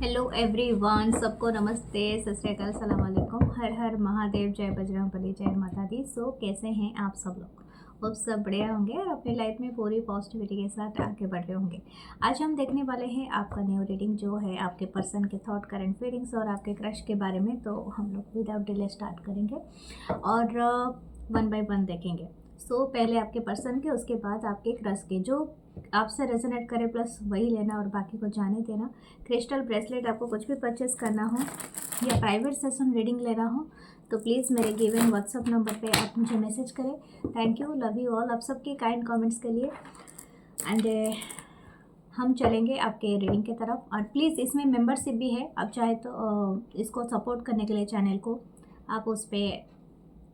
Hello everyone, सबको नमस्ते, सत श्री अकाल, सलाम वालेकुम, हर हर महादेव, जय बजरंगबली, जय माता दी। सो कैसे हैं आप सब लोग? वो सब बढ़िया होंगे और अपनी लाइफ में पूरी पॉजिटिविटी के साथ आगे बढ़ रहे होंगे। आज हम देखने वाले हैं आपका न्यू रीडिंग जो है आपके पर्सन के थॉट, करंट फीलिंग्स और आपके क्रश के बारे में। तो हम लोग विदाउट डिले स्टार्ट करेंगे और वन बाय वन देखेंगे। सो पहले आपके पर्सन के, उसके बाद आपके क्रश के। जो आपसे रेजोनेट करे प्लस वही लेना और बाकी को जाने देना। क्रिस्टल ब्रेसलेट आपको कुछ भी परचेस करना हो या प्राइवेट सेशन रीडिंग लेना हो तो प्लीज़ मेरे गिवन व्हाट्सअप नंबर पे आप मुझे मैसेज करें। Thank you, love you all, आप सबके काइंड कमेंट्स के लिए। एंड हम चलेंगे आपके रीडिंग की तरफ। और प्लीज़ इसमें मेंबरशिप भी है, आप चाहे तो इसको सपोर्ट करने के लिए चैनल को आप उस पर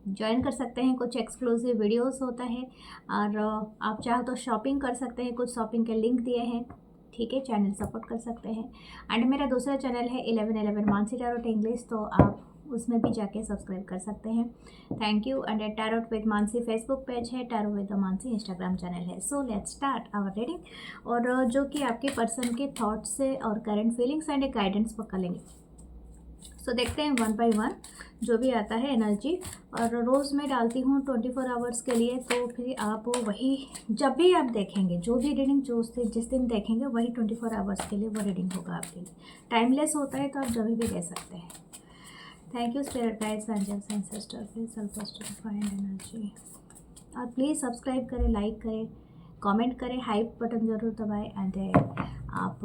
ज्वाइन कर सकते हैं। कुछ एक्सक्लूसिव वीडियोस होता है और आप चाहो तो शॉपिंग कर सकते हैं, कुछ शॉपिंग के लिंक दिए हैं, ठीक है, चैनल सपोर्ट कर सकते हैं। एंड मेरा दूसरा चैनल है 1111 मानसी टैरोट इंग्लिश, तो आप उसमें भी जाके सब्सक्राइब कर सकते हैं। Thank you. And tarot with Mansi Facebook page है, tarot with Mansi Instagram channel है। So let's start our reading. और जो कि आपके पर्सन के थॉट्स से और करंट फीलिंग्स एंड गाइडेंस पकड़ लेंगे। सो देखते हैं वन बाय वन जो भी आता है एनर्जी। और रोज़ मैं डालती हूँ 24 आवर्स के लिए, तो फिर आप वही जब भी आप देखेंगे जो भी रीडिंग जो जिस दिन देखेंगे वही 24 आवर्स के लिए वो रीडिंग होगा आपके लिए। टाइमलेस होता है तो आप जब भी दे सकते हैं। Thank you spirit guides, angels and sister, please help us to find energy. और प्लीज़ सब्सक्राइब करें, लाइक करें, कमेंट करें, हाइप बटन ज़रूर दबाएं एंड आप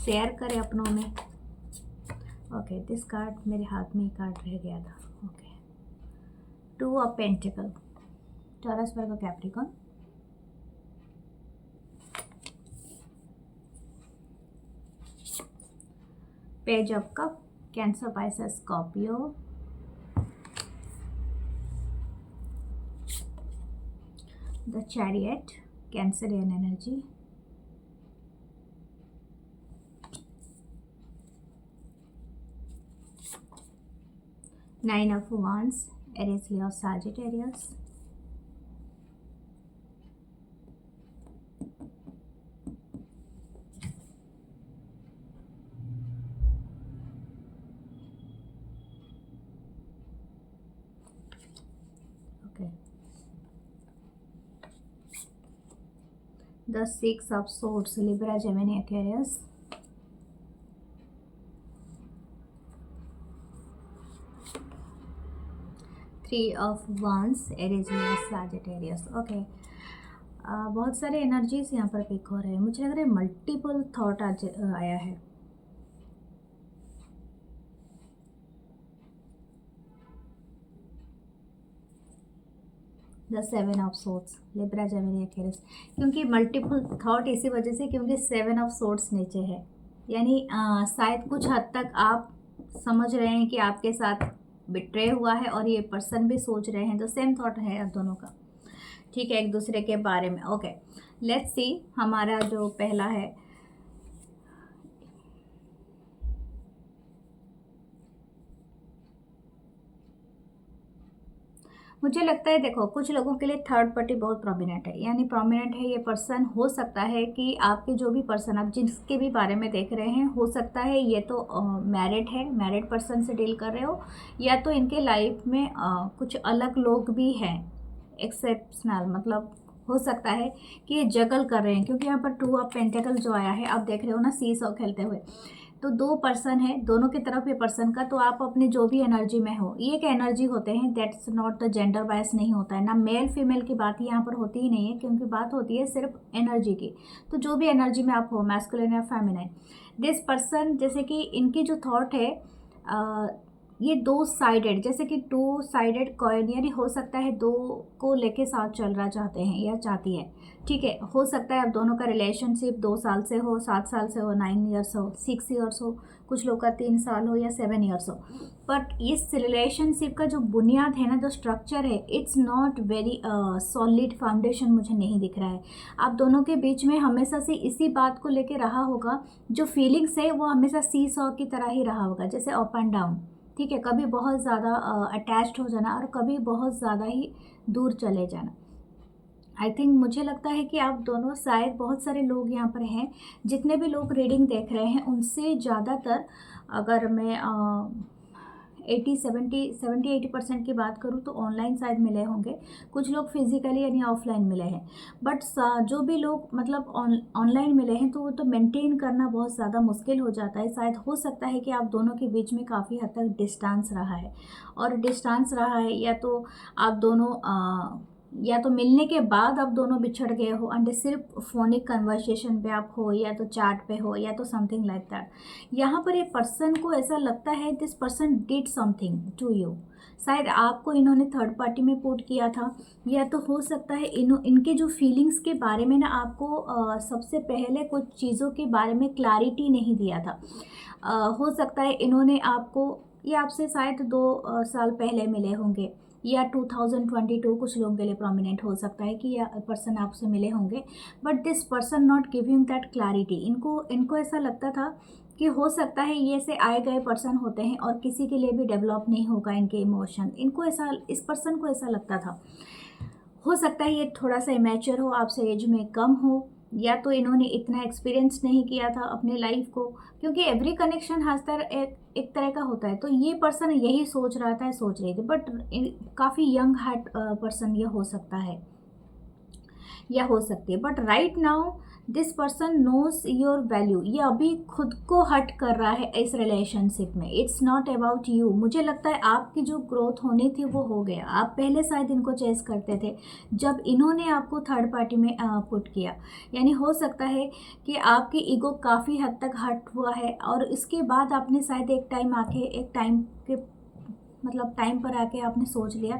शेयर करें अपनों में। ओके, दिस कार्ड मेरे हाथ में ही कार्ड रह गया था। Okay, 2 of pentacle, Taurus, Virgo, Capricorn, page of cup, Cancer, Pisces, Scorpio, the chariot, Cancerian energy, nine of wands, Aries, Leo, Sagittarius, okay, the six of swords, Libra, Gemini, Aquarius, three of wands, Aries, Leo, Sagittarius. Okay, बहुत सारे energies यहाँ पर pick हो रहे हैं। मुझे लग रहा है मल्टीपल थॉट आज आया है। The seven of swords, Libra, Gemini, Aquarius, क्योंकि मल्टीपल थॉट इसी वजह से क्योंकि सेवन ऑफ सोर्ड्स नीचे है। यानी शायद कुछ हद तक आप समझ रहे हैं कि आपके साथ बिट्रे हुआ है और ये पर्सन भी सोच रहे हैं, तो सेम थॉट है आप दोनों का, ठीक है, एक दूसरे के बारे में। ओके, लेट्स सी हमारा जो पहला है। मुझे लगता है, देखो, कुछ लोगों के लिए थर्ड पार्टी बहुत प्रोमिनेंट है। यानी प्रोमिनेंट है ये पर्सन, हो सकता है कि आपके जो भी पर्सन आप जिसके भी बारे में देख रहे हैं, हो सकता है ये तो मैरिड है, मैरिड पर्सन से डील कर रहे हो, या तो इनके लाइफ में कुछ अलग लोग भी हैं एक्सेप्शनल। मतलब हो सकता है कि ये जगल कर रहे हैं, क्योंकि यहाँ पर 2 ऑफ पेंटिकल जो आया है, आप देख रहे हो ना, सी सॉ खेलते हुए। तो 2 पर्सन है, दोनों की तरफ ये पर्सन का, तो आप अपने जो भी एनर्जी में हो, ये एक एनर्जी होते हैं, that's not the gender bias नहीं होता है ना, मेल फीमेल की बात यहाँ पर होती ही नहीं है, क्योंकि बात होती है सिर्फ एनर्जी की। तो जो भी एनर्जी में आप हो, मैस्कुलिन या फेमिनाइन, दिस पर्सन, जैसे कि इनकी जो थॉट है ये 2 साइडेड, जैसे कि 2 साइडेड कॉइन, यानी हो सकता है 2 को लेके साथ चल रहा चाहते हैं या चाहती है, ठीक है। हो सकता है आप दोनों का रिलेशनशिप 2 साल से हो, 7 साल से हो, 9 ईयर्स हो, 6 ईयर्स हो, कुछ लोग का 3 साल हो या 7 ईयर्स हो। बट इस रिलेशनशिप का जो बुनियाद है ना, जो स्ट्रक्चर है, it's not very solid foundation मुझे नहीं दिख रहा है। आप दोनों के बीच में हमेशा से इसी बात को लेके रहा होगा, जो फीलिंग्स है वो हमेशा सी सॉ की तरह ही रहा होगा, जैसे अप एंड डाउन, ठीक है। कभी बहुत ज़्यादा अटैच्ड हो जाना और कभी बहुत ज़्यादा ही दूर चले जाना। आई थिंक मुझे लगता है कि आप दोनों, शायद बहुत सारे लोग यहाँ पर हैं, जितने भी लोग रीडिंग देख रहे हैं उनसे ज़्यादातर, अगर मैं 80 70 70 80% की बात करूँ तो ऑनलाइन शायद मिले होंगे। कुछ लोग फिजिकली यानी ऑफलाइन मिले हैं। बट जो भी लोग मतलब ऑनलाइन मिले हैं तो वो तो मेंटेन करना बहुत ज़्यादा मुश्किल हो जाता है। शायद हो सकता है कि आप दोनों के बीच में काफ़ी हद तक डिस्टेंस रहा है, और डिस्टेंस रहा है या तो आप दोनों या तो मिलने के बाद आप दोनों बिछड़ गए हो एंड सिर्फ फोनिक कन्वर्सेशन पे आप हो, या तो चैट पे हो, या तो समथिंग लाइक दैट। यहाँ पर एक पर्सन को ऐसा लगता है this person did something to you. शायद आपको इन्होंने थर्ड पार्टी में पुट किया था, या तो हो सकता है इनके जो फीलिंग्स के बारे में ना आपको सबसे पहले कुछ चीज़ों के बारे में क्लैरिटी नहीं दिया था। हो सकता है इन्होंने आपको, ये आपसे शायद 2 साल पहले मिले होंगे, या 2022 कुछ लोगों के लिए प्रोमिनेंट हो सकता है कि यह पर्सन आपसे मिले होंगे। But this person not giving that clarity. इनको ऐसा लगता था कि हो सकता है ये से आए गए पर्सन होते हैं और किसी के लिए भी डेवलप नहीं होगा इनके इमोशन। इनको ऐसा, इस पर्सन को ऐसा लगता था। हो सकता है ये थोड़ा सा इमेच्योर हो, आपसे एज में कम हो, या तो इन्होंने इतना एक्सपीरियंस नहीं किया था अपने लाइफ को, क्योंकि एवरी कनेक्शन हर तरह एक तरह का होता है। तो ये पर्सन यही सोच रहा था, सोच रही थी, बट काफ़ी यंग हार्ट पर्सन ये हो सकता है या हो सकती है। But right now this person knows your value. ये अभी खुद को हर्ट कर रहा है इस रिलेशनशिप में। It's not about you. मुझे लगता है आपकी जो ग्रोथ होनी थी वो हो गया। आप पहले शायद इनको चेस करते थे, जब इन्होंने आपको थर्ड पार्टी में पुट किया, यानी हो सकता है कि आपकी ईगो काफ़ी हद तक हर्ट हुआ है, और इसके बाद आपने शायद एक टाइम के मतलब टाइम पर आके आपने सोच लिया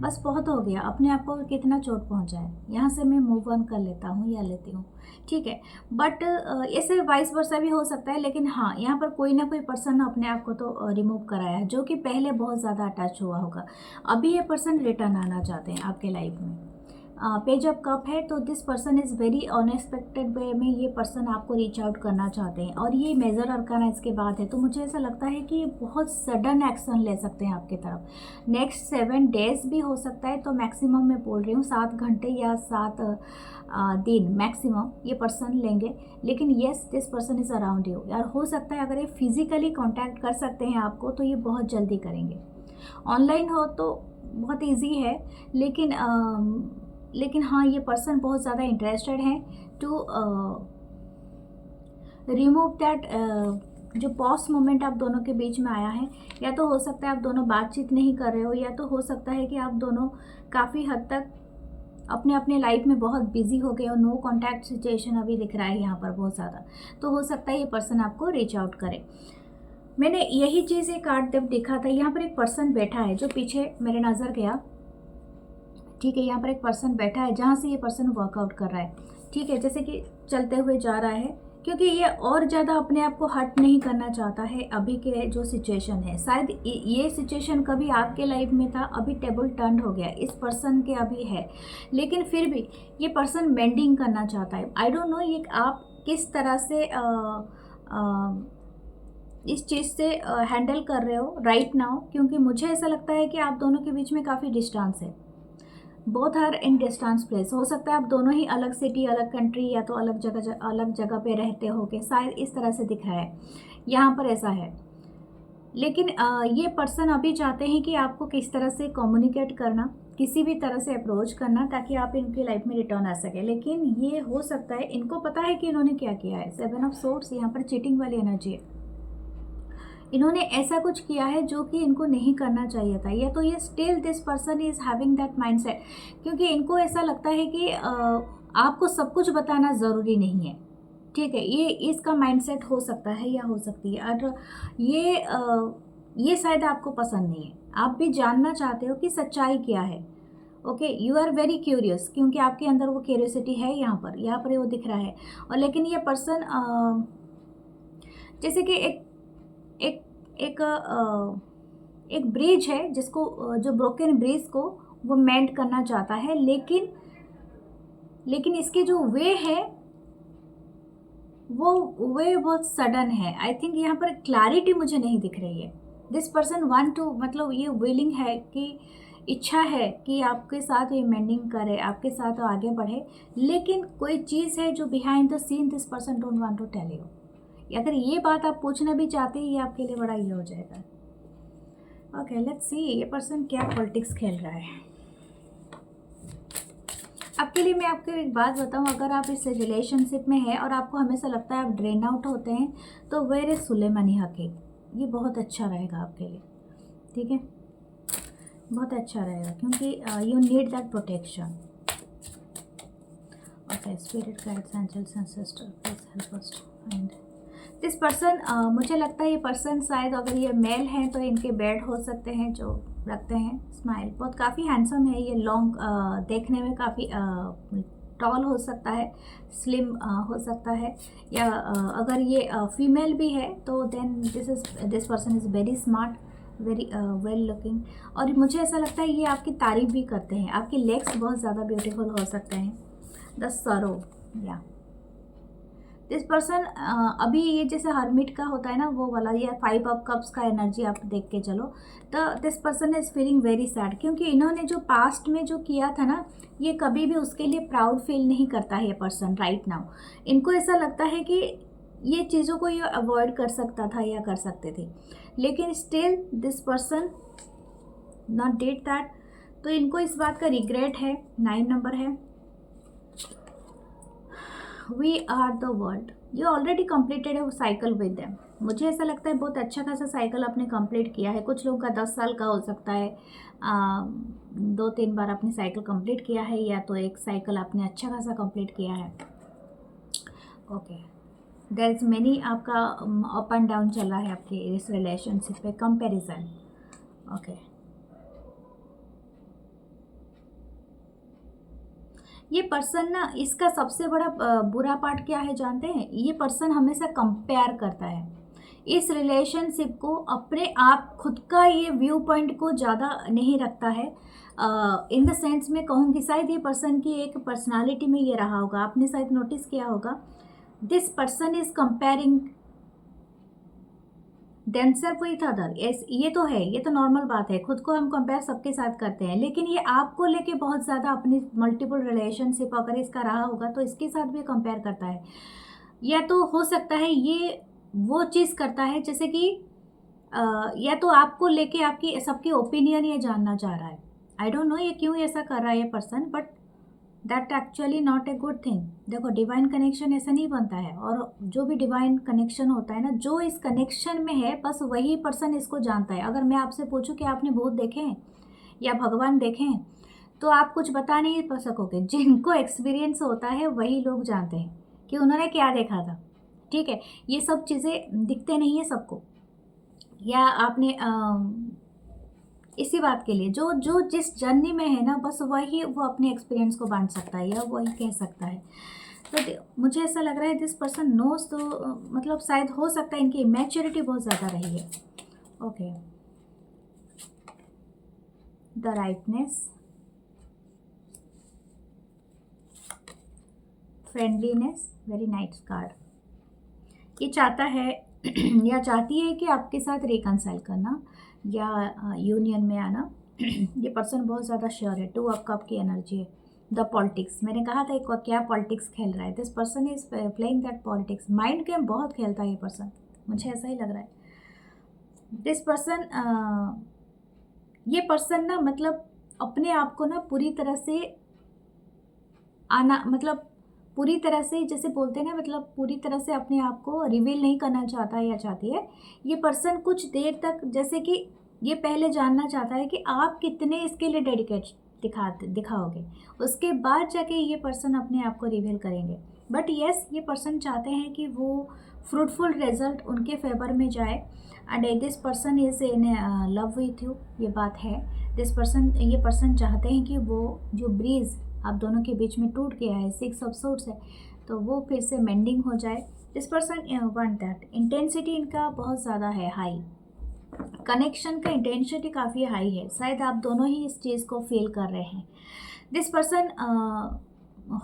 बस बहुत हो गया, अपने आप को कितना चोट पहुंचा है, यहाँ से मैं मूव ऑन कर लेता हूँ या लेती हूँ, ठीक है। बट ऐसे वाइस वर्सा भी हो सकता है। लेकिन हाँ, यहाँ पर कोई ना कोई पर्सन अपने आप को तो रिमूव कराया है, जो कि पहले बहुत ज़्यादा अटैच हुआ होगा। अभी ये पर्सन रिटर्न आना चाहते हैं आपके लाइफ में। पेज ऑफ कप है, तो this person is very unexpected way में ये पर्सन आपको रीच आउट करना चाहते हैं, और ये मेजर अरकाना इसके बाद है। तो मुझे ऐसा लगता है कि ये बहुत सडन एक्शन ले सकते हैं आपकी तरफ। नेक्स्ट 7 डेज भी हो सकता है, तो मैक्सिमम मैं बोल रही हूँ 7 घंटे या 7 दिन मैक्सिमम ये पर्सन लेंगे। लेकिन yes, this person is around you. यार हो सकता है अगर ये फिजिकली कॉन्टैक्ट कर सकते हैं आपको तो ये बहुत जल्दी करेंगे। ऑनलाइन हो तो बहुत ईजी है, लेकिन हाँ, ये पर्सन बहुत ज़्यादा इंटरेस्टेड है टू रिमूव दैट जो पॉज मोमेंट आप दोनों के बीच में आया है। या तो हो सकता है आप दोनों बातचीत नहीं कर रहे हो, या तो हो सकता है कि आप दोनों काफ़ी हद तक अपने अपने लाइफ में बहुत बिजी हो गए हो। नो कॉन्टैक्ट सिचुएशन अभी दिख रहा है यहाँ पर बहुत ज़्यादा। तो हो सकता है ये पर्सन आपको रीच आउट करे। मैंने यही चीज़ एक कार्ड जब देखा था, यहाँ पर एक पर्सन बैठा है जो पीछे मेरे नज़र गया, ठीक है। यहाँ पर एक पर्सन बैठा है जहाँ से ये पर्सन वर्कआउट कर रहा है, ठीक है, जैसे कि चलते हुए जा रहा है, क्योंकि ये और ज़्यादा अपने आप को हर्ट नहीं करना चाहता है अभी के जो सिचुएशन है। शायद ये सिचुएशन कभी आपके लाइफ में था, अभी टेबल टर्न हो गया, इस पर्सन के अभी है, लेकिन फिर भी ये पर्सन मेंडिंग करना चाहता है। आई डोंट नो ये आप किस तरह से इस चीज़ से हैंडल कर रहे हो राइट नाउ, क्योंकि मुझे ऐसा लगता है कि आप दोनों के बीच में काफ़ी डिस्टेंस है। Both are in distance place. हो सकता है आप दोनों ही अलग सिटी, अलग कंट्री, या तो अलग जगह पे रहते हो के, शायद इस तरह से दिख रहा है यहाँ पर, ऐसा है। लेकिन ये पर्सन अभी चाहते हैं कि आपको किस तरह से कम्युनिकेट करना, किसी भी तरह से अप्रोच करना, ताकि आप इनकी लाइफ में रिटर्न आ सके। लेकिन ये हो सकता है इनको पता है कि इन्होंने क्या किया है। 7 ऑफ सोर्ड्स यहाँ पर चीटिंग वाली एनर्जी है। इन्होंने ऐसा कुछ किया है जो कि इनको नहीं करना चाहिए था, या तो ये still this person is having that mindset, क्योंकि इनको ऐसा लगता है कि आपको सब कुछ बताना ज़रूरी नहीं है, ठीक है। ये इसका माइंडसेट हो सकता है या हो सकती है। और ये शायद आपको पसंद नहीं है, आप भी जानना चाहते हो कि सच्चाई क्या है। Okay, you are very curious, क्योंकि आपके अंदर वो क्यूरियोसिटी है यहाँ पर वो दिख रहा है। और लेकिन ये पर्सन जैसे कि एक एक एक ब्रिज है जिसको जो ब्रोकन ब्रिज को वो मेंट करना चाहता है, लेकिन इसके जो वे है वो वे बहुत सडन है। आई थिंक यहाँ पर क्लैरिटी मुझे नहीं दिख रही है। दिस पर्सन वांट टू, मतलब ये विलिंग है कि इच्छा है कि आपके साथ ये मेंडिंग करे, आपके साथ आगे बढ़े, लेकिन कोई चीज़ है जो behind the scene this person don't want to tell you. अगर ये बात आप पूछना भी चाहते हैं, ये आपके लिए बड़ा ये हो जाएगा। ओके, लेट्स सी ये पर्सन क्या पॉलिटिक्स खेल रहा है आपके लिए। मैं आपको एक बात बताऊं, अगर आप इस रिलेशनशिप में हैं और आपको हमेशा लगता है आप ड्रेन आउट होते हैं, तो वेर इज सुलेमानी हकीक, ये बहुत अच्छा रहेगा आपके लिए, ठीक है, बहुत अच्छा रहेगा, क्योंकि you need that protection. Okay, spirit guides angels and sister please help us to find this person. मुझे लगता है ये पर्सन शायद, अगर ये मेल हैं तो इनके बेड हो सकते हैं जो रखते हैं स्माइल, बहुत काफ़ी हैंडसम है ये, लॉन्ग देखने में काफ़ी टॉल हो सकता है, स्लिम हो सकता है, या अगर ये फीमेल भी है तो then this person is very smart, very well looking, और मुझे ऐसा लगता है ये आपकी तारीफ भी करते हैं, आपके लेग्स बहुत ज़्यादा ब्यूटीफुल हो सकते हैं। द सरो, या दिस पर्सन अभी ये जैसे हर्मिट का होता है ना वो वाला, या 5 ऑफ कप्स का एनर्जी आप देख के चलो, तो this person is feeling very sad, क्योंकि इन्होंने जो पास्ट में जो किया था ना, ये कभी भी उसके लिए प्राउड फील नहीं करता है ये पर्सन राइट नाउ। इनको ऐसा लगता है कि ये चीज़ों को ये अवॉइड कर सकता था या कर सकते थे, लेकिन still this person not did that, तो इनको इस बात का रिग्रेट है। 9 नंबर है, वी आर द वर्ल्ड, ये ऑलरेडी कंप्लीटेड है वो साइकिल विद देम। मुझे ऐसा लगता है बहुत अच्छा खासा साइकिल आपने कंप्लीट किया है, कुछ लोगों का 10 साल का हो सकता है, 2-3 बार आपने साइकिल कंप्लीट किया है, या तो एक साइकिल आपने अच्छा खासा कंप्लीट किया है। ओके, देयर इज मेनी, आपका अप एंड डाउन चल रहा है आपके इस रिलेशनशिप पे, कंपेरिजन। ओके, ये पर्सन ना, इसका सबसे बड़ा बुरा पार्ट क्या है जानते हैं, ये पर्सन हमेशा कंपेयर करता है इस रिलेशनशिप को, अपने आप खुद का ये व्यू पॉइंट को ज़्यादा नहीं रखता है। इन द सेंस में कहूँगी, शायद ये पर्सन की एक पर्सनालिटी में ये रहा होगा, आपने शायद नोटिस किया होगा, this person is comparing themselves with other. ये तो है, ये तो नॉर्मल बात है, खुद को हम कंपेयर सबके साथ करते हैं, लेकिन ये आपको लेके बहुत ज़्यादा अपनी मल्टीपल रिलेशनशिप अगर इसका रहा होगा तो इसके साथ भी कंपेयर करता है, या तो हो सकता है ये वो चीज़ करता है जैसे कि या तो आपको लेके आपकी सबकी ओपिनियन ये जानना चाह रहा है। आई डोंट नो ये क्यों ऐसा कर रहा है ये person, but that actually not a good thing. देखो, डिवाइन कनेक्शन ऐसा नहीं बनता है, और जो भी डिवाइन कनेक्शन होता है ना, जो इस कनेक्शन में है बस वही पर्सन इसको जानता है। अगर मैं आपसे पूछूं कि आपने भूत देखे हैं या भगवान देखे हैं, तो आप कुछ बता नहीं पा सकोगे, जिनको एक्सपीरियंस होता है वही लोग जानते हैं कि उन्होंने क्या देखा था, ठीक है। ये सब चीज़ें दिखते नहीं है सबको, या आपने इसी बात के लिए जो जो जिस जर्नी में है ना, बस वही वो अपने एक्सपीरियंस को बांट सकता है या वही कह सकता है। तो मुझे ऐसा लग रहा है दिस पर्सन नोस, तो मतलब शायद हो सकता है इनकी मैच्योरिटी बहुत ज़्यादा रही है। Okay, the rightness, friendliness, very nice card. ये चाहता है या चाहती है कि आपके साथ रिकनसाइल करना या यूनियन में आना। ये पर्सन बहुत ज़्यादा श्योर है, 2 ऑफ कप की एनर्जी है। द पॉलिटिक्स, मैंने कहा था एक क्या पॉलिटिक्स खेल रहा है, this person is playing that politics, mind game बहुत खेलता है ये पर्सन, मुझे ऐसा ही लग रहा है। दिस पर्सन ये पर्सन ना, मतलब अपने आप को ना पूरी तरह से आना, मतलब पूरी तरह से जैसे बोलते हैं ना, मतलब पूरी तरह से अपने आप को रिवील नहीं करना चाहता है या चाहती है। ये पर्सन कुछ देर तक, जैसे कि ये पहले जानना चाहता है कि आप कितने इसके लिए डेडिकेट दिखाओगे, उसके बाद जाके ये पर्सन अपने आप को रिवील करेंगे। बट येस, ये पर्सन चाहते हैं कि वो फ्रूटफुल रिजल्ट उनके फेवर में जाए, and this person is in love with you, ये बात है। ये पर्सन चाहते हैं कि वो जो ब्रीज आप दोनों के बीच में टूट गया है, 6 ऑफ सोर्ड्स है, तो वो फिर से मेंडिंग हो जाए। This person want that, intensity इनका बहुत ज़्यादा है, हाई, कनेक्शन का इंटेंसिटी काफ़ी हाई है, शायद आप दोनों ही इस चीज़ को फील कर रहे हैं। दिस पर्सन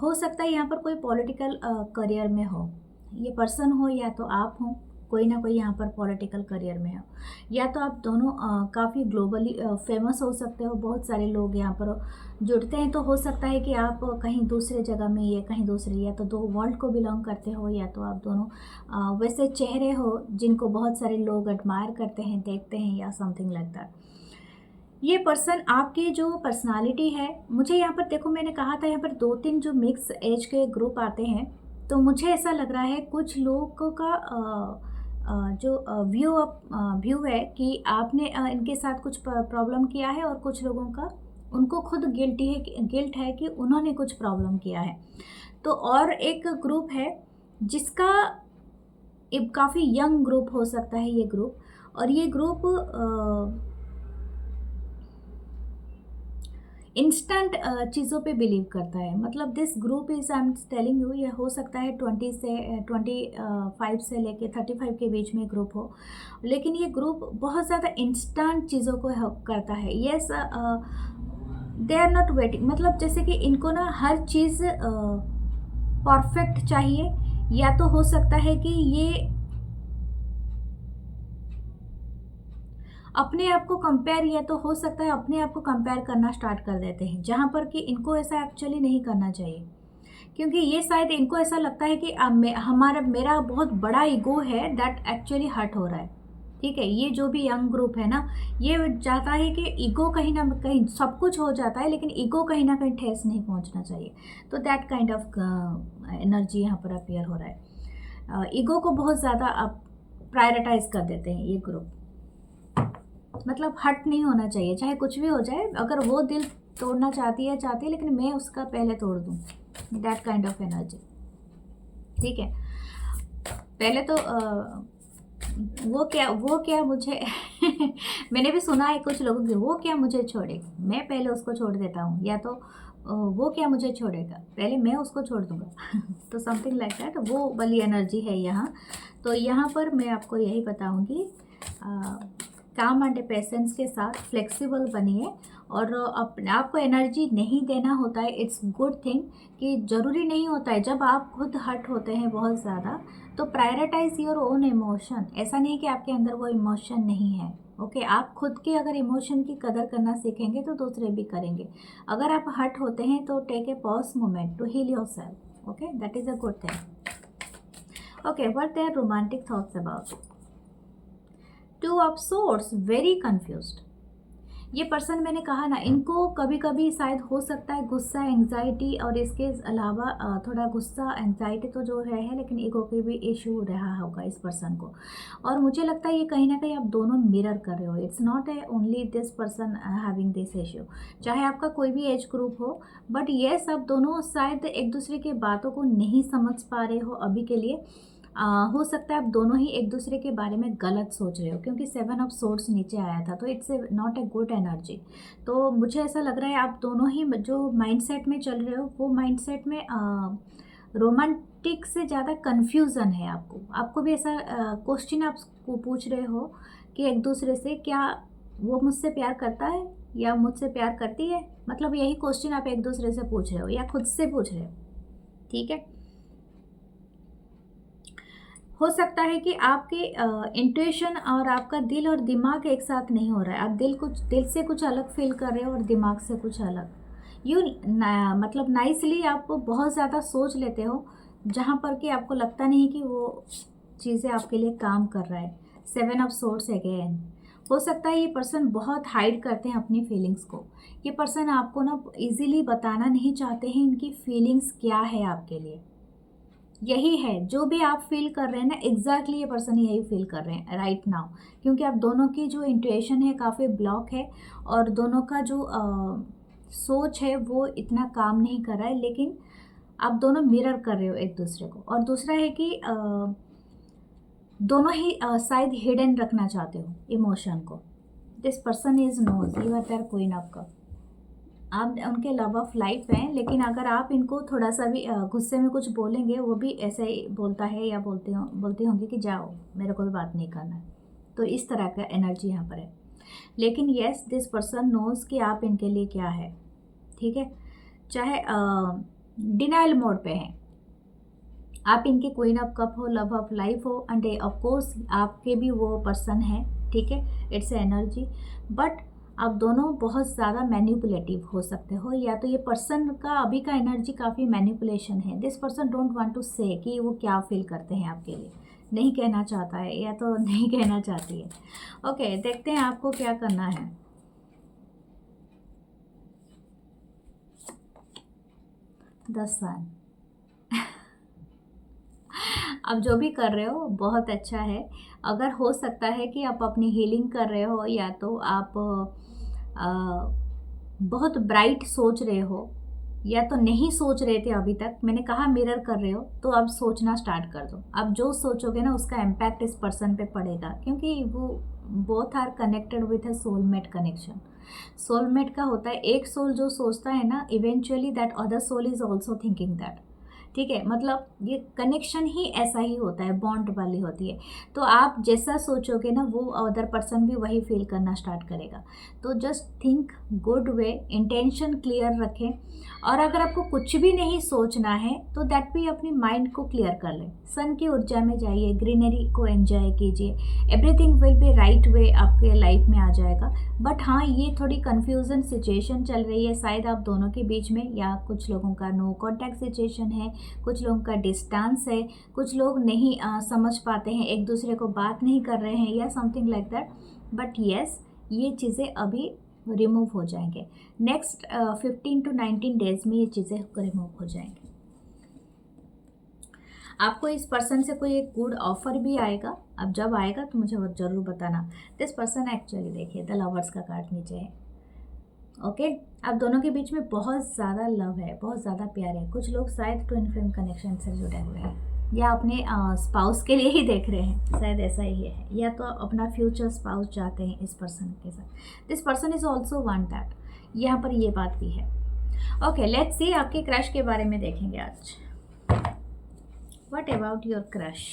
हो सकता है यहाँ पर कोई पॉलिटिकल करियर में हो, ये पर्सन हो या तो आप हो, कोई ना कोई यहाँ पर पॉलिटिकल करियर में हो, या तो आप दोनों काफ़ी ग्लोबली फेमस हो सकते हो, बहुत सारे लोग यहाँ पर जुड़ते हैं। तो हो सकता है कि आप कहीं दूसरे जगह में या कहीं दूसरे, या तो दो वर्ल्ड को बिलोंग करते हो, या तो आप दोनों वैसे चेहरे हो जिनको बहुत सारे लोग एडमायर करते हैं, देखते हैं, या समथिंग लाइक दैट। ये पर्सन आपकी जो पर्सनालिटी है, मुझे यहाँ पर देखो, मैंने कहा था यहाँ पर 2-3 जो मिक्स एज के ग्रुप आते हैं, तो मुझे ऐसा लग रहा है कुछ लोगों का जो व्यू है कि आपने इनके साथ कुछ प्रॉब्लम किया है, और कुछ लोगों का उनको खुद गिल्ट है कि उन्होंने कुछ प्रॉब्लम किया है। तो और एक ग्रुप है जिसका काफ़ी यंग ग्रुप हो सकता है ये ग्रुप, और ये ग्रुप इंस्टेंट चीज़ों पे बिलीव करता है। मतलब this group is, I am telling you, ये हो सकता है 25 से लेके 35 के बीच में ग्रुप हो, लेकिन ये ग्रुप बहुत ज़्यादा इंस्टेंट चीज़ों को करता है। Yes, they are not waiting, मतलब जैसे कि इनको ना हर चीज़ परफेक्ट चाहिए, या तो हो सकता है कि ये अपने आप को कंपेयर, या तो हो सकता है अपने आप को कंपेयर करना स्टार्ट कर देते हैं, जहाँ पर कि इनको ऐसा एक्चुअली नहीं करना चाहिए। क्योंकि ये शायद इनको ऐसा लगता है कि मेरा बहुत बड़ा ईगो है, दैट एक्चुअली हर्ट हो रहा है। ठीक है, ये जो भी यंग ग्रुप है ना, ये चाहता है कि ईगो कहीं ना कहीं, सब कुछ हो जाता है लेकिन ईगो कहीं ना कहीं ठेस नहीं पहुंचना चाहिए। तो दैट काइंड ऑफ एनर्जी यहाँ पर अपीयर हो रहा है। ईगो को बहुत ज़्यादा आप प्रायोरिटाइज कर देते हैं ये ग्रुप। मतलब हर्ट नहीं होना चाहिए, चाहे कुछ भी हो जाए, अगर वो दिल तोड़ना चाहती है, लेकिन मैं उसका पहले तोड़ दूँ, दैट काइंड ऑफ एनर्जी। ठीक है, पहले तो वो क्या मुझे मैंने भी सुना है कुछ लोगों की, वो क्या मुझे छोड़ेगा, मैं पहले उसको छोड़ देता हूँ, या तो वो क्या मुझे छोड़ेगा, पहले मैं उसको छोड़ दूँगा तो समथिंग लाइक दैट, वो वाली एनर्जी है यहाँ। तो यहाँ पर मैं आपको यही बताऊँगी, काम एंड पेशेंस के साथ फ्लेक्सिबल बनिए, और अपने आप को एनर्जी नहीं देना होता है। इट्स गुड थिंग कि ज़रूरी नहीं होता है जब आप खुद हर्ट होते हैं बहुत ज़्यादा, तो प्रायोरिटाइज योर ओन इमोशन। ऐसा नहीं कि आपके अंदर वो इमोशन नहीं है। ओके, आप खुद के अगर इमोशन की कदर करना सीखेंगे तो दूसरे भी करेंगे। अगर आप हर्ट होते हैं तो take a pause moment to heal yourself. Okay, that is a good thing. Okay, what their romantic thoughts about? Two of swords, very confused. ये पर्सन, मैंने कहा ना, इनको कभी कभी शायद हो सकता है गुस्सा, एंग्जाइटी, और इसके अलावा थोड़ा गुस्सा एंग्जाइटी तो जो है, लेकिन ईगो की भी इशू रहा होगा इस पर्सन को। और मुझे लगता है ये कहीं ना कहीं आप दोनों मिरर कर रहे हो। It's not A only this person having this issue, चाहे आपका कोई भी एज ग्रुप हो, बट येस, आप दोनों शायद एक दूसरे की बातों को नहीं समझ पा रहे हो अभी के लिए। हो सकता है आप दोनों ही एक दूसरे के बारे में गलत सोच रहे हो, क्योंकि 7 ऑफ सोर्ड्स नीचे आया था, तो it's not a good energy. तो मुझे ऐसा लग रहा है आप दोनों ही जो माइंडसेट में चल रहे हो, वो माइंडसेट में रोमांटिक से ज़्यादा कन्फ्यूज़न है आपको भी ऐसा क्वेश्चन आप पूछ रहे हो कि एक दूसरे से, क्या वो मुझसे प्यार करता है या मुझसे प्यार करती है। मतलब यही क्वेश्चन आप एक दूसरे से पूछ रहे हो या खुद से पूछ रहे हो। ठीक है, हो सकता है कि आपके इंट्यूशन और आपका दिल और दिमाग एक साथ नहीं हो रहा है। आप दिल से कुछ अलग फील कर रहे हो और दिमाग से कुछ अलग। मतलब नाइसली आप बहुत ज़्यादा सोच लेते हो, जहाँ पर कि आपको लगता नहीं कि वो चीज़ें आपके लिए काम कर रहा है। 7 ऑफ सोर्ड्स अगेन। हो सकता है ये पर्सन बहुत हाइड करते हैं अपनी फीलिंग्स को। ये पर्सन आपको ना इजीली बताना नहीं चाहते हैं इनकी फीलिंग्स क्या है आपके लिए। यही है जो भी आप फील कर रहे हैं ना, एग्जैक्टली ये पर्सन यही फील कर रहे हैं राइट नाउ, क्योंकि आप दोनों की जो इंट्यूशन है काफ़ी ब्लॉक है, और दोनों का जो सोच है वो इतना काम नहीं कर रहा है, लेकिन आप दोनों मिरर कर रहे हो एक दूसरे को। और दूसरा है कि दोनों ही शायद हिडन रखना चाहते हो इमोशन को। This person is knows you are their queen of cup. आप उनके लव ऑफ लाइफ हैं, लेकिन अगर आप इनको थोड़ा सा भी गुस्से में कुछ बोलेंगे, वो भी ऐसे ही बोलता है या बोलती होंगी कि जाओ, मेरे को भी बात नहीं करना है। तो इस तरह का एनर्जी यहाँ पर है। लेकिन येस, दिस पर्सन नोज कि आप इनके लिए क्या है। ठीक है, चाहे डिनाइल मोड पे हैं, आप इनके क्वीन ऑफ कप हो, लव ऑफ लाइफ हो, एंड ऑफ कोर्स आपके भी वो पर्सन है, ठीक है, इट्स एनर्जी। बट आप दोनों बहुत ज़्यादा मैनिपुलेटिव हो सकते हो, या तो ये पर्सन का अभी का एनर्जी काफ़ी मैनिपुलेशन है। This person don't want to say कि वो क्या फील करते हैं आपके लिए, नहीं कहना चाहता है या तो नहीं कहना चाहती है। ओके, देखते हैं आपको क्या करना है। द सन। आप जो भी कर रहे हो बहुत अच्छा है। अगर हो सकता है कि आप अपनी हीलिंग कर रहे हो, या तो आप बहुत ब्राइट सोच रहे हो, या तो नहीं सोच रहे थे अभी तक। मैंने कहा मिरर कर रहे हो तो अब सोचना स्टार्ट कर दो। अब जो सोचोगे ना उसका इम्पैक्ट इस पर्सन पे पड़ेगा, क्योंकि वो both are connected with a soulmate connection. Soulmate का होता है एक सोल जो सोचता है ना, eventually that other soul is also thinking that, ठीक है। मतलब ये कनेक्शन ही ऐसा ही होता है, बॉन्ड वाली होती है। तो आप जैसा सोचोगे ना वो अदर पर्सन भी वही फील करना स्टार्ट करेगा। तो just think good way, intention clear रखें। और अगर आपको कुछ भी नहीं सोचना है तो दैट भी अपनी माइंड को क्लियर कर लें, सन की ऊर्जा में जाइए, ग्रीनरी को एंजॉय कीजिए, everything will be right way आपके लाइफ में आ जाएगा। बट हाँ, ये थोड़ी कन्फ्यूजन सिचुएशन चल रही है शायद आप दोनों के बीच में, या कुछ लोगों का नो कॉन्टैक्ट सिचुएशन है, कुछ लोगों का डिस्टेंस है, कुछ लोग नहीं समझ पाते हैं, एक दूसरे को बात नहीं कर रहे हैं, या something like that. But yes, ये चीज़ें अभी रिमूव हो जाएंगे। नेक्स्ट 15 to 19 डेज में ये चीज़ें रिमूव हो जाएंगी। आपको इस पर्सन से कोई एक गुड ऑफर भी आएगा। अब जब आएगा तो मुझे ज़रूर बताना। दिस पर्सन एक्चुअली, देखिए द लवर्स का कार्ड नीचे है। ओके, आप दोनों के बीच में बहुत ज़्यादा लव है, बहुत ज़्यादा प्यार है। कुछ लोग शायद ट्विन फ्लेम कनेक्शन से जुड़े हुए हैं, या अपने स्पाउस के लिए ही देख रहे हैं, शायद ऐसा ही है, या तो अपना फ्यूचर स्पाउस चाहते हैं इस पर्सन के साथ। This person is also want that, यहाँ पर ये बात भी है। ओके, लेट्स सी आपके क्रश के बारे में देखेंगे आज। What about your crush?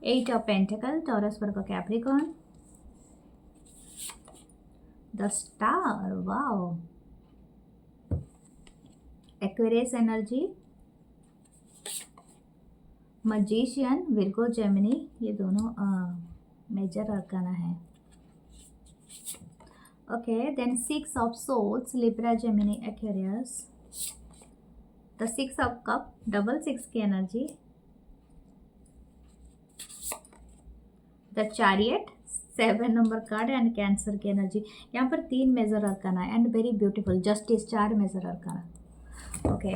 Eight of Pentacles, Taurus, Virgo, Capricorn. The Star, wow. Aquarius energy. Magician, Virgo, Gemini, ये दोनों मेजर अरकाना है। Okay, then 6 of Swords, Libra, Gemini, Aquarius. The 6 of Cup, double 6 की एनर्जी। The chariot, 7 number card, and Cancer की एनर्जी। यहाँ पर 3 major arcana है and very beautiful. Justice, 4 major arcana. Okay,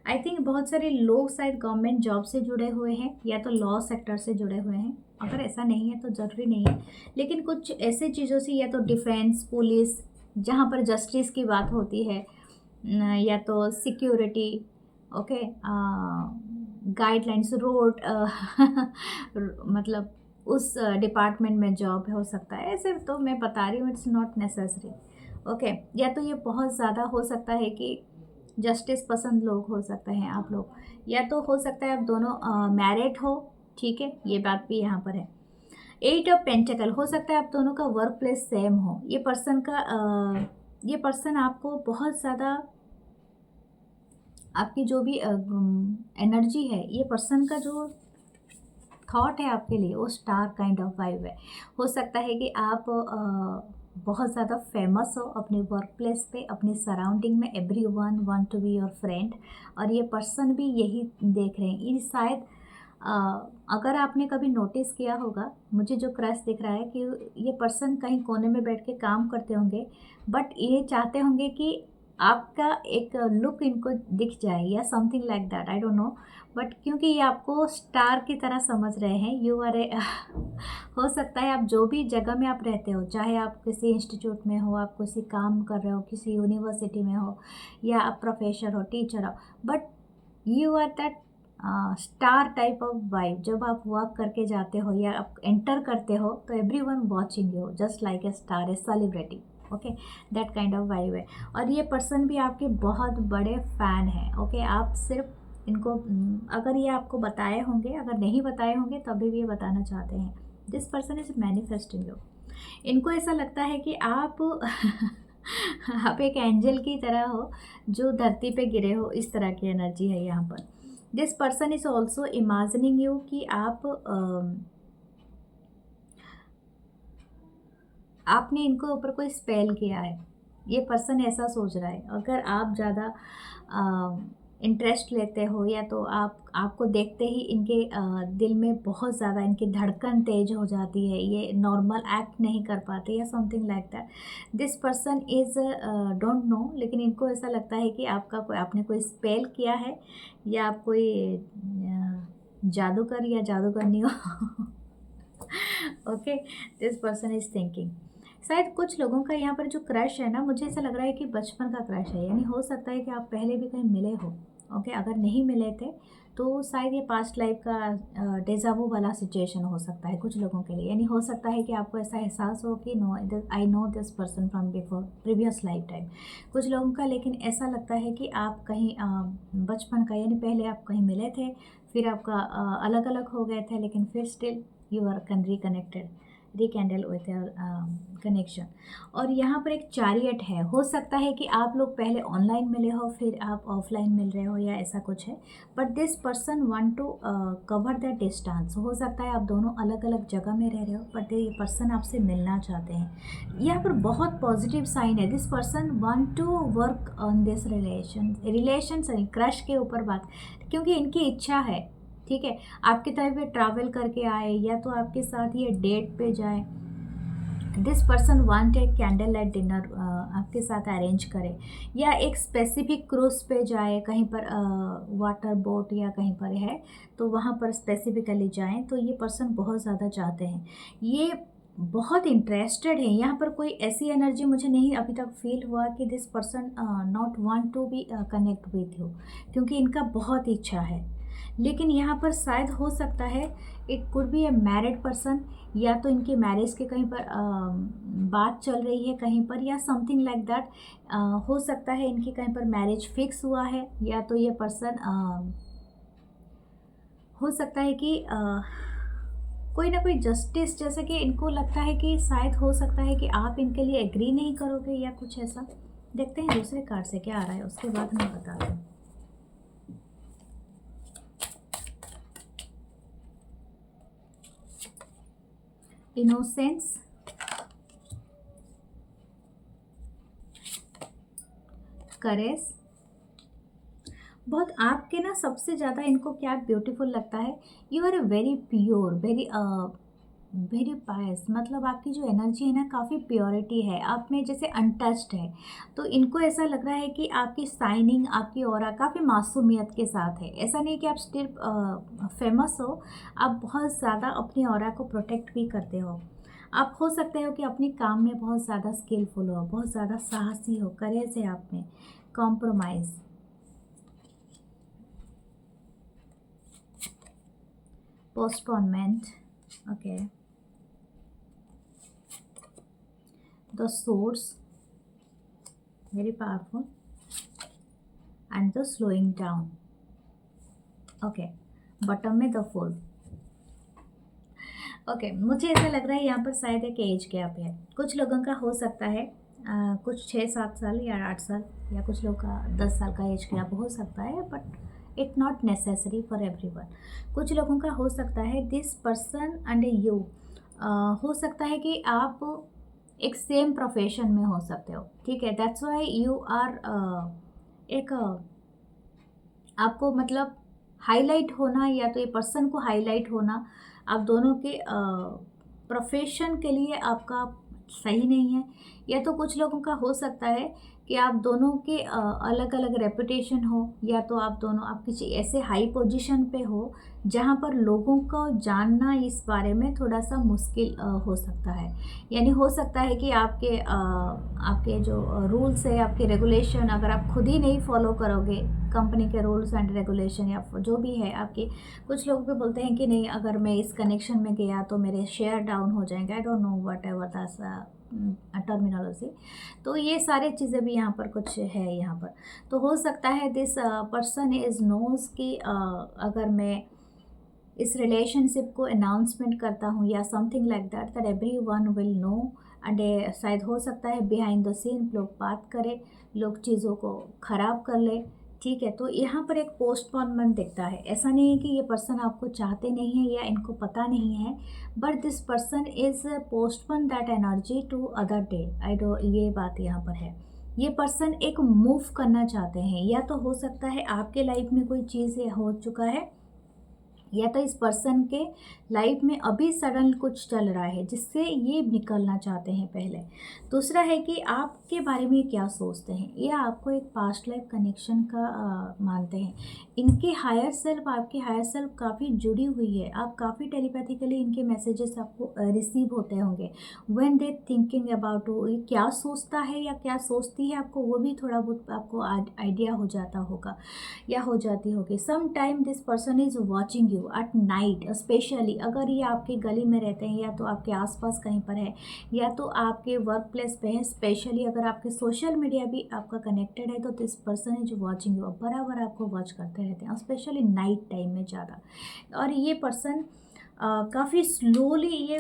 I think बहुत सारे लोग शायद गवर्नमेंट जॉब से जुड़े हुए हैं, या तो लॉ सेक्टर से जुड़े हुए हैं। अगर ऐसा नहीं है तो ज़रूरी नहीं है, लेकिन कुछ ऐसे चीज़ों से, या तो डिफेंस, पुलिस, जहाँ पर जस्टिस की बात होती है, या तो सिक्योरिटी, ओके, गाइडलाइंस, रोड मतलब उस डिपार्टमेंट में जॉब हो सकता है। ऐसे तो मैं बता रही हूँ, इट्स नॉट नेसेसरी। ओके, या तो ये बहुत ज़्यादा हो सकता है कि जस्टिस पसंद लोग हो सकते हैं आप लोग, या तो हो सकता है आप दोनों मैरिड हो, ठीक है, ये बात भी यहाँ पर है। 8 ऑफ पेंटिकल, हो सकता है आप दोनों का वर्क प्लेस सेम हो। ये पर्सन आपको बहुत ज़्यादा, आपकी जो भी एनर्जी है, ये पर्सन का जो थॉट है आपके लिए वो स्टार काइंड ऑफ वाइब है। हो सकता है कि आप बहुत ज़्यादा फेमस हो अपने वर्क प्लेस पे, अपने सराउंडिंग में, everyone want to be your friend, और ये पर्सन भी यही देख रहे हैं। ये शायद अगर आपने कभी नोटिस किया होगा, मुझे जो क्रश दिख रहा है कि ये पर्सन कहीं कोने में बैठ के काम करते होंगे, बट ये चाहते होंगे कि आपका एक लुक इनको दिख जाए, या something like that, I don't know. But क्योंकि ये आपको स्टार की तरह समझ रहे हैं, यू आर ए हो सकता है आप जो भी जगह में आप रहते हो, चाहे आप किसी इंस्टीट्यूट में हो, आप किसी काम कर रहे हो, किसी यूनिवर्सिटी में हो, या आप प्रोफेसर हो, टीचर हो, but you are that star type of vibe. जब आप वर्क करके जाते हो या आप एंटर करते हो तो everyone watching you just like a star, a celebrity, okay, that kind of vibe है। और ये पर्सन भी आपके बहुत बड़े फ़ैन हैं, ओके। आप सिर्फ इनको, अगर ये आपको बताए होंगे, अगर नहीं बताए होंगे तभी भी ये बताना चाहते हैं। This person is manifesting you. इनको ऐसा लगता है कि आप आप एक एंजल की तरह हो जो धरती पे गिरे हो, इस तरह की एनर्जी है यहाँ पर। This person is also imagining you कि आपने इनको ऊपर कोई स्पेल किया है। ये पर्सन ऐसा सोच रहा है। अगर आप ज़्यादा इंटरेस्ट लेते हो या तो आपको देखते ही इनके दिल में बहुत ज़्यादा इनकी धड़कन तेज हो जाती है, ये नॉर्मल एक्ट नहीं कर पाते या something like that. This person is don't know, लेकिन इनको ऐसा लगता है कि आपने कोई स्पेल किया है या आप कोई जादूगर या जादूगरनी हो। Okay, this person is thinking. शायद कुछ लोगों का यहाँ पर जो क्रश है ना, मुझे ऐसा लग रहा है कि बचपन का क्रश है। यानी हो सकता है कि आप पहले भी कहीं मिले हो। ओके, अगर नहीं मिले थे तो शायद ये पास्ट लाइफ का डेजावू वाला सिचुएशन हो सकता है कुछ लोगों के लिए। यानी हो सकता है कि आपको ऐसा एहसास हो कि no, I know this person from before previous life time. कुछ लोगों का लेकिन ऐसा लगता है कि आप कहीं बचपन का, यानी पहले आप कहीं मिले थे, फिर आपका अलग अलग हो गए थे, लेकिन फिर still you are reconnected, rekindle with your connection. और यहाँ पर एक चैरियट है। हो सकता है कि आप लोग पहले ऑनलाइन मिले हो, फिर आप ऑफलाइन मिल रहे हो, या ऐसा कुछ है। But this person want to cover that distance. हो सकता है आप दोनों अलग अलग जगह में रह रहे हो, बट ये पर्सन आपसे मिलना चाहते हैं। यहाँ पर बहुत पॉजिटिव साइन है। This person want to work on this relation crush के ऊपर बात, क्योंकि इनकी इच्छा है, ठीक है, आपकी तरफ ये ट्रैवल करके आए या तो आपके साथ ये डेट पे जाए। दिस पर्सन वांट एक कैंडल लाइट डिनर आपके साथ अरेंज करे, या एक स्पेसिफिक क्रूज पे जाए, कहीं पर वाटर बोट या कहीं पर है तो वहाँ पर स्पेसिफिकली जाएं। तो ये पर्सन बहुत ज़्यादा चाहते हैं, ये बहुत इंटरेस्टेड है। यहाँ पर कोई ऐसी एनर्जी मुझे नहीं अभी तक फील हुआ कि this person not want to be connect with you, क्योंकि इनका बहुत इच्छा है। लेकिन यहाँ पर शायद हो सकता है it could be A married person, या तो इनकी मैरिज के कहीं पर बात चल रही है कहीं पर, या समथिंग लाइक दैट। हो सकता है इनकी कहीं पर मैरिज फिक्स हुआ है, या तो ये पर्सन हो सकता है कि कोई ना कोई जस्टिस, जैसे कि इनको लगता है कि शायद हो सकता है कि आप इनके लिए एग्री नहीं करोगे या कुछ ऐसा। देखते हैं दूसरे कार्ड से क्या आ रहा है, उसके बाद मैं बताती हूँ। इनोसेंस, करेज। बहुत आपके ना सबसे ज़्यादा इनको क्या ब्यूटीफुल लगता है, you are very pure, very pious. मतलब आपकी जो एनर्जी है ना, काफ़ी प्योरिटी है आप में, जैसे अनटच्ड है। तो इनको ऐसा लग रहा है कि आपकी शाइनिंग, आपकी ऑरा काफ़ी मासूमियत के साथ है। ऐसा नहीं कि आप सिर्फ फेमस हो, आप बहुत ज़्यादा अपनी ऑरा को प्रोटेक्ट भी करते हो। आप हो सकते हो कि अपने काम में बहुत ज़्यादा स्किलफुल हो, बहुत ज़्यादा साहसी हो, करेज है आप में, compromise, postponement, okay, the source, very powerful, and the slowing down, okay, bottom में द फूल। ओके, मुझे ऐसा लग रहा है यहाँ पर शायद एक एज गैप है। कुछ लोगों का हो सकता है कुछ 6-7 साल या 8 साल, या कुछ लोग का 10 साल का एज गैप हो सकता है, but it not necessary for everyone. कुछ लोगों का हो सकता है दिस पर्सन एंड यू, हो सकता है कि आप एक सेम प्रोफेशन में हो सकते हो, ठीक है। दैट्स वाई यू आर एक आपको मतलब हाईलाइट होना, या तो ये पर्सन को हाईलाइट होना आप दोनों के प्रोफेशन के लिए आपका सही नहीं है। या तो कुछ लोगों का हो सकता है कि आप दोनों के अलग अलग रेपुटेशन हो, या तो आप दोनों आप किसी ऐसे हाई पोजीशन पे हो जहाँ पर लोगों को जानना इस बारे में थोड़ा सा मुश्किल हो सकता है। यानी हो सकता है कि आपके जो रूल्स है, आपके रेगुलेशन, अगर आप खुद ही नहीं फॉलो करोगे कंपनी के रूल्स एंड रेगुलेशन या जो भी है आपके, कुछ लोग भी बोलते हैं कि नहीं, अगर मैं इस कनेक्शन में गया तो मेरे शेयर डाउन हो जाएंगे, I don't know what ever that's terminology. तो ये सारी चीज़ें भी यहाँ पर कुछ है यहाँ पर। तो हो सकता है दिस पर्सन इज़ नोज कि अगर मैं इस रिलेशनशिप को अनाउंसमेंट करता हूँ या something like that everyone will know. And शायद हो सकता है बिहाइंड द सीन लोग बात करें, लोग चीज़ों को ख़राब कर ले, ठीक है। तो यहाँ पर एक पोस्टपोनमेंट दिखता है। ऐसा नहीं है कि ये पर्सन आपको चाहते नहीं है या इनको पता नहीं है, but this person is postpone that energy to other day. I do ये बात यहाँ पर है। ये पर्सन एक मूव करना चाहते हैं, या तो हो सकता है आपके लाइफ में कोई चीज़ हो चुका है, या तो इस पर्सन के लाइफ में अभी सडन कुछ चल रहा है जिससे ये निकलना चाहते हैं पहले। दूसरा है कि आपके बारे में क्या सोचते हैं, या आपको एक पास्ट लाइफ कनेक्शन का मानते हैं। इनके हायर सेल्फ, आपके हायर सेल्फ काफ़ी जुड़ी हुई है। आप काफ़ी टेलीपैथिकली इनके मैसेजेस आपको रिसीव होते होंगे। व्हेन दे थिंकिंग अबाउट ये क्या सोचता है या क्या सोचती है, आपको वो भी थोड़ा बहुत आपको आइडिया हो जाता होगा या हो जाती होगी। Some time this person is watching you at night, specially अगर ये आपके गली में रहते हैं या तो आपके आसपास कहीं पर है या तो आपके वर्क प्लेस पे है। स्पेशली अगर आपके सोशल मीडिया भी आपका कनेक्टेड है तो this person is watching you, बराबर आपको वॉच करते रहते हैं, स्पेशली नाइट टाइम में ज़्यादा। और ये पर्सन काफ़ी स्लोली ये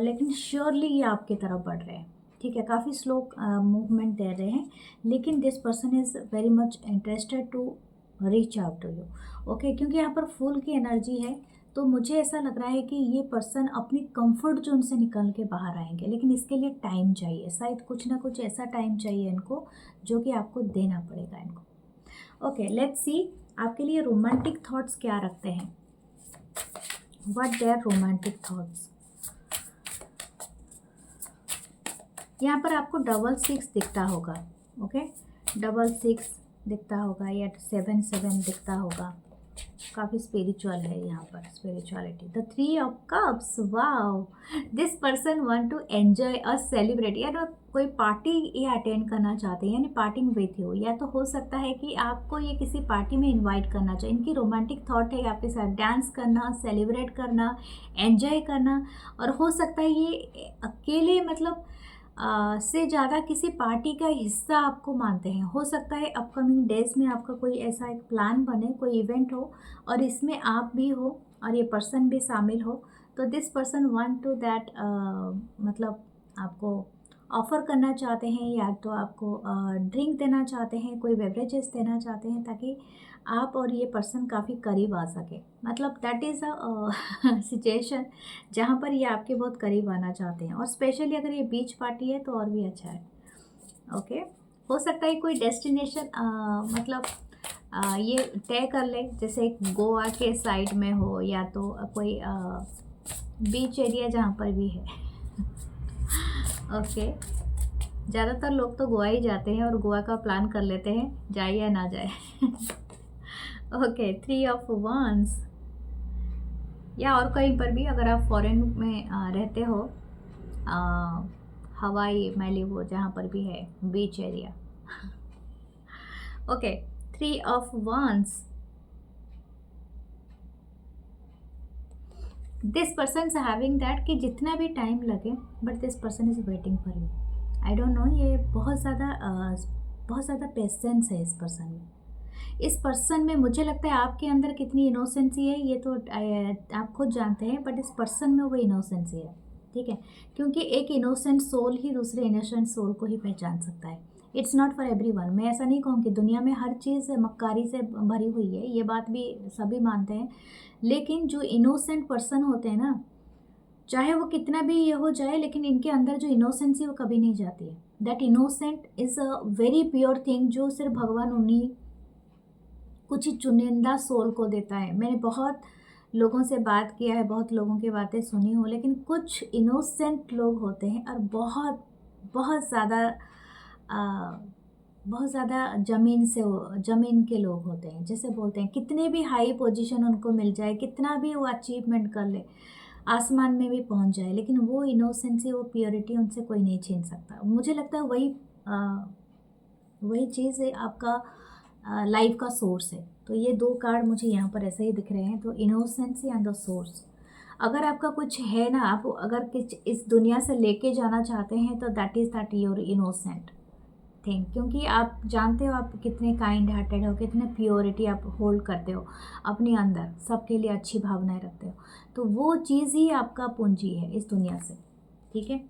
लेकिन श्योरली ये आपकी तरफ बढ़ रहे हैं, ठीक है। काफ़ी स्लो मूवमेंट दे रहे हैं, लेकिन this person is very much interested to reach out to you, okay. क्योंकि यहाँ पर फूल की एनर्जी है, तो मुझे ऐसा लग रहा है कि ये पर्सन अपनी कंफर्ट जोन से निकल के बाहर आएंगे, लेकिन इसके लिए टाइम चाहिए। शायद कुछ ना कुछ ऐसा टाइम चाहिए इनको जो कि आपको देना पड़ेगा इनको, ओके। लेट्स सी आपके लिए रोमांटिक थॉट्स क्या रखते हैं, व्हाट देयर रोमांटिक थॉट्स। यहाँ पर आपको 666 दिखता होगा, ओके। 666 दिखता होगा या 77 दिखता होगा। काफ़ी स्पिरिचुअल है यहाँ पर, spirituality. The 3 of cups, wow. This person want to enjoy और सेलिब्रेट, या तो कोई पार्टी ये अटेंड करना चाहते हैं, यानी पार्टिंग विथ यू, या तो हो सकता है कि आपको ये किसी पार्टी में इनवाइट करना चाहिए। इनकी रोमांटिक थॉट है आपके साथ डांस करना, सेलिब्रेट करना, एंजॉय करना। और हो सकता है ये अकेले मतलब से ज़्यादा किसी पार्टी का हिस्सा आपको मानते हैं। हो सकता है अपकमिंग डेज में आपका कोई ऐसा एक प्लान बने, कोई इवेंट हो और इसमें आप भी हो और ये पर्सन भी शामिल हो। तो this person want to that मतलब आपको ऑफ़र करना चाहते हैं, या तो आपको ड्रिंक देना चाहते हैं, कोई बेवरेजेस देना चाहते हैं, ताकि आप और ये पर्सन काफ़ी करीब आ सके। मतलब दैट इज़ अ सिचुएशन जहाँ पर ये आपके बहुत करीब आना चाहते हैं। और स्पेशली अगर ये बीच पार्टी है तो और भी अच्छा है, ओके। हो सकता है कोई डेस्टिनेशन मतलब ये तय कर ले, जैसे गोवा के साइड में हो या तो कोई बीच एरिया जहाँ पर भी है ओके। ज़्यादातर लोग तो गोवा ही जाते हैं और गोवा का प्लान कर लेते हैं, जाए या ना जाए ओके। 3 ऑफ वांड्स, या और कहीं पर भी अगर आप फॉरेन में रहते हो, हवाई, मैलिबू, जहाँ पर भी है बीच area okay. 3 of wands, this person is having that कि जितना भी टाइम लगे but this person is waiting for you. I don't know, ये बहुत ज़्यादा पेशेंस है इस पर्सन में। इस पर्सन में मुझे लगता है आपके अंदर कितनी इनोसेंसी है ये तो आप खुद जानते हैं, बट इस पर्सन में वो इनोसेंसी है, ठीक है। क्योंकि एक इनोसेंट सोल ही दूसरे इनोसेंट सोल को ही पहचान सकता है। It's not for everyone. मैं ऐसा नहीं कहूँ कि दुनिया में हर चीज़ मक्कारी से भरी हुई है, ये बात भी सभी मानते हैं, लेकिन जो इनोसेंट पर्सन होते हैं ना, चाहे वो कितना भी ये हो जाए, लेकिन इनके अंदर जो इनोसेंसी वो कभी नहीं जाती है। That innocent is a very pure thing जो सिर्फ भगवान उन्हीं कुछ ही चुनिंदा सोल को देता है। मैंने बहुत लोगों से बात किया है, बहुत लोगों की बातें सुनी हो, लेकिन कुछ इनोसेंट लोग होते हैं और बहुत ज़्यादा ज़मीन के लोग होते हैं। जैसे बोलते हैं कितने भी हाई पोजीशन उनको मिल जाए, कितना भी वो अचीवमेंट कर ले, आसमान में भी पहुंच जाए, लेकिन वो इनोसेंसी, वो प्योरिटी उनसे कोई नहीं छीन सकता। मुझे लगता है वही चीज़ है आपका लाइफ का सोर्स है। तो ये 2 कार्ड मुझे यहाँ पर ऐसे ही दिख रहे हैं। तो इनोसेंसी एंड द सोर्स, अगर आपका कुछ है ना, आप अगर इस दुनिया से लेके जाना चाहते हैं तो that is that your innocent, thing, क्योंकि आप जानते हो आप कितने काइंड हार्टेड हो, कितने प्योरिटी आप होल्ड करते हो अपने अंदर, सबके लिए अच्छी भावनाएं रखते हो, तो वो चीज़ ही आपका पूंजी है इस दुनिया से, ठीक है।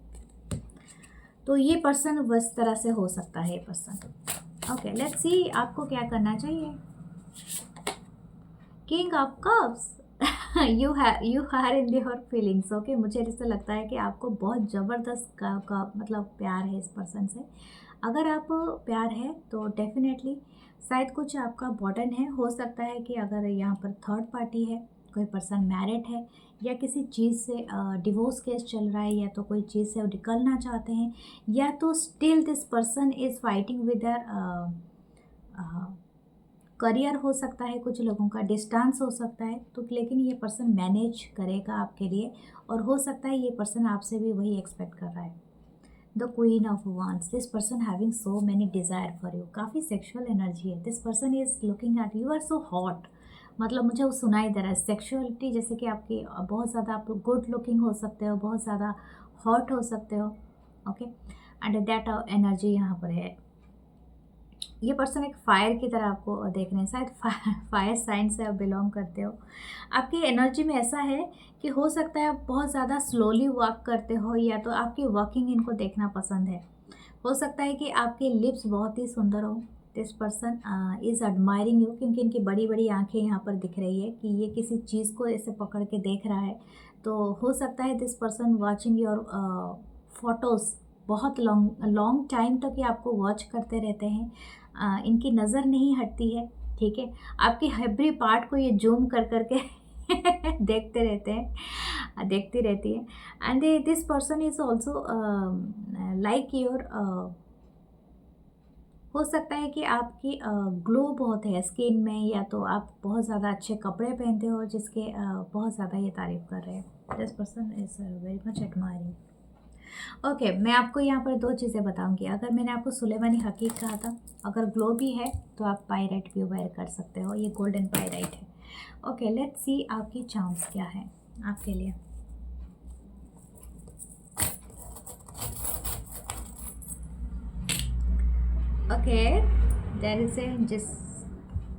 तो ये पर्सन उस तरह से हो सकता है, ये पर्सन। ओके, लेट्स सी आपको क्या करना चाहिए। King of cups, you are in your feelings. Okay, मुझे ऐसा लगता है कि आपको बहुत ज़बरदस्त का मतलब प्यार है इस पर्सन से। अगर आप प्यार है तो डेफिनेटली शायद कुछ आपका बर्डन है, हो सकता है कि अगर यहाँ पर थर्ड पार्टी है, कोई पर्सन मैरिड है, या किसी चीज़ से डिवोर्स केस चल रहा है, या तो कोई चीज़ से वो निकलना चाहते हैं, या तो still this person is fighting with their career, हो सकता है कुछ लोगों का डिस्टेंस हो सकता है, तो लेकिन ये पर्सन मैनेज करेगा आपके लिए, और हो सकता है ये पर्सन आपसे भी वही एक्सपेक्ट कर रहा है। The queen of wands, this person having so many desire for you, काफ़ी सेक्शुअल एनर्जी है। This person is looking at you are so hot, मतलब मुझे वो सुनाई दे रहा है सेक्सुअलिटी, जैसे कि आपकी बहुत ज़्यादा आप गुड लुकिंग हो सकते हो, बहुत ज़्यादा हॉट हो सकते हो। ओके, एंड दैट एनर्जी यहाँ पर है। ये पर्सन एक फायर की तरह आपको देख रहे हैं, शायद फायर साइन से आप बिलोंग करते हो। आपकी एनर्जी में ऐसा है कि हो सकता है आप बहुत ज़्यादा स्लोली वॉक करते हो, या तो आपकी वॉकिंग इनको देखना पसंद है। हो सकता है कि आपके लिप्स बहुत ही सुंदर हो। This person is admiring you, क्योंकि इनकी बड़ी बड़ी आंखें यहाँ पर दिख रही है कि ये किसी चीज़ को ऐसे पकड़ के देख रहा है। तो हो सकता है this person watching your photos, बहुत लॉन्ग लॉन्ग टाइम तक ये आपको वॉच करते रहते हैं। इनकी नज़र नहीं हटती है, ठीक है। आपकी एवरी पार्ट को ये जूम कर करके देखते रहते हैं, देखती रहती है। And this person is also like your, हो सकता है कि आपकी ग्लो बहुत है स्किन में, या तो आप बहुत ज़्यादा अच्छे कपड़े पहनते हो जिसके बहुत ज़्यादा ये तारीफ़ कर रहे हैं। This person is very much admiring. Okay, मैं आपको यहाँ पर दो चीज़ें बताऊंगी। अगर मैंने आपको सुलेमानी हकीक कहा था, अगर ग्लो भी है तो आप पायराइट भी वेयर कर सकते हो, ये गोल्डन पायराइट है। ओके, लेट्स सी आपकी चांस क्या है आपके लिए। Okay, there is a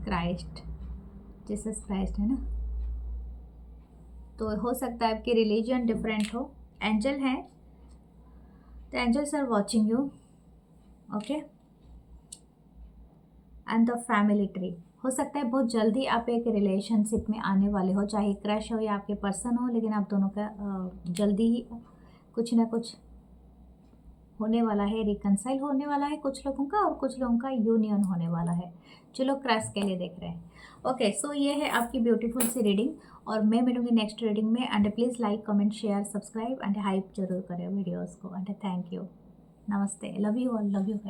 Christ, Jesus Christ है ना। तो हो सकता है आपकी रिलीजन डिफरेंट हो। एंजल है, the angels are watching you. Okay, and the family tree, हो सकता है बहुत जल्दी आप एक रिलेशनशिप में आने वाले हो, चाहे क्रश हो या आपके पर्सन हो, लेकिन आप दोनों का जल्दी ही कुछ ना कुछ होने वाला है, रिकनसाइल होने वाला है कुछ लोगों का, और कुछ लोगों का यूनियन होने वाला है। चलो क्रश के लिए देख रहे हैं। ओके, सो ये है आपकी ब्यूटीफुल सी रीडिंग, और मैं मिलूंगी नेक्स्ट रीडिंग में। And please like comment share subscribe and hype जरूर करें वीडियोज़ को। एंड थैंक यू, नमस्ते, love you all, love you.